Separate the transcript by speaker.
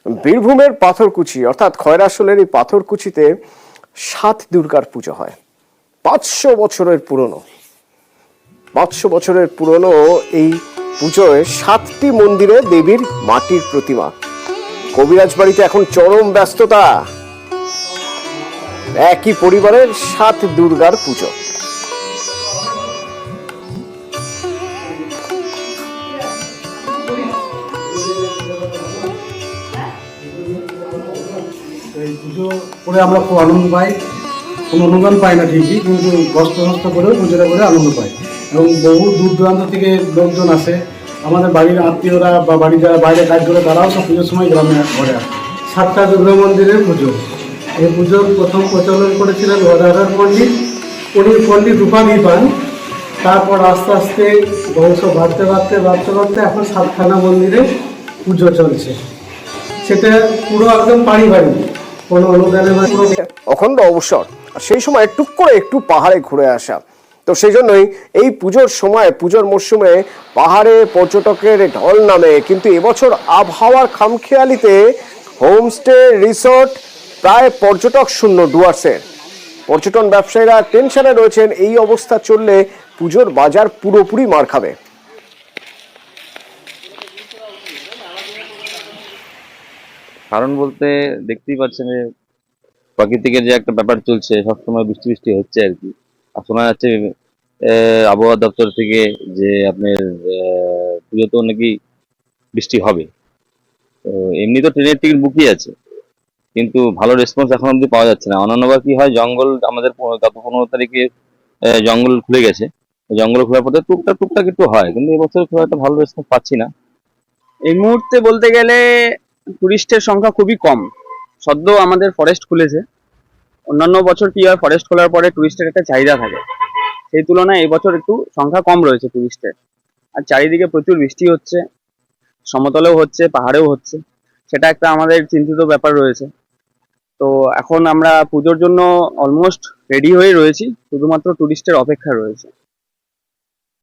Speaker 1: বীরভূমের পাথরকুচি অর্থাৎ খয়রাশোলের এই পাথরকুচিতে 7 দুর্গার পুজো হয়। 500 বছরের পুরনো 500 বছরের পুরনো এই পুজোয় 7টি মন্দিরে দেবীর মাটির প্রতিমা। কবিরাজ বাড়িতে এখন চরম ব্যস্ততা। একই পরিবারের 7 দুর্গার পুজো।
Speaker 2: এই পুজো করে আমরা খুব আনন্দ পাই, কোনো অনুদান পাই না ঠিকই, কিন্তু কষ্ট করেও পুজোটা করে আনন্দ পাই। এবং বহু দূর দূরান্ত থেকে লোকজন আসে, আমাদের বাড়ির আত্মীয়রা বা বাড়ির যারা বাইরে কাজ করে তারাও সব পুজোর সময় গ্রামে ঘরে আসে। 7টা দুর্গা মন্দিরের পুজো। এই পুজোর প্রথম প্রচলন করেছিলেন গদাধর পণ্ডিত। উনি পণ্ডিত উপাধি পান। তারপর আস্তে আস্তে বংশ বাড়তে এখন 7খানা মন্দিরে পুজো চলছে। সেটা পুরো একদম পারিবারিক, কোনো অনুদানে বা পুরো
Speaker 1: অখণ্ড অবসর, আর সেই সময় টুক করে একটু পাহাড়ে ঘুরে আসা। তো সেই জন্যই এই পুজোর সময়, পুজোর মরশুমে পাহাড়ে পর্যটকের ঢল নামে। কিন্তু এবছর আবহাওয়ার খামখেয়ালিতে হোমস্টে, রিসোর্ট প্রায় পর্যটক শূন্য ডুয়ার্সের। পর্যটন ব্যবসায়ীরা টেনশনে রয়েছেন, এই অবস্থা চললে পুজোর বাজার পুরোপুরি মার খাবে।
Speaker 3: কারণ বলতে দেখতেই পাচ্ছেন যে প্রাকৃতিকের যে একটা ব্যাপার চলছে, সবসময় বৃষ্টি বৃষ্টি হচ্ছে আর কি। আর শোনা যাচ্ছে আবহাওয়া দপ্তর থেকে যে আপনার পুজোতেও নাকি বৃষ্টি হবে। তো এমনি তো ট্রেনের টিকিট বুকই আছে, কিন্তু ভালো রেসপন্স এখন অব্দি পাওয়া যাচ্ছে না। অন্যান্যবার কি হয়, জঙ্গল আমাদের গত 15 তারিখে জঙ্গল খুলে গেছে। জঙ্গল খোলার পথে টুকটাক টুকটাক একটু হয়, কিন্তু এবছর খুব একটা ভালো রেসপন্স পাচ্ছি না।
Speaker 4: এই মুহূর্তে বলতে গেলে টুরিস্টের সংখ্যা খুবই কম। সদ্য আমাদের ফরেস্ট খুলেছে। অন্যান্য বছর কি হয়, ফরেস্ট খোলার পরে টুরিস্টের একটা চাহিদা থাকে, সেই তুলনায় এই বছর একটু সংখ্যা কম রয়েছে টুরিস্টের। আর চারিদিকে প্রচুর বৃষ্টি হচ্ছে, সমতলেও হচ্ছে, পাহাড়েও হচ্ছে, সেটা একটা আমাদের চিন্তিত ব্যাপার রয়েছে। তো এখন আমরা পুজোর জন্য অলমোস্ট রেডি হয়ে রয়েছি, শুধুমাত্র টুরিস্টের অপেক্ষা রয়েছে।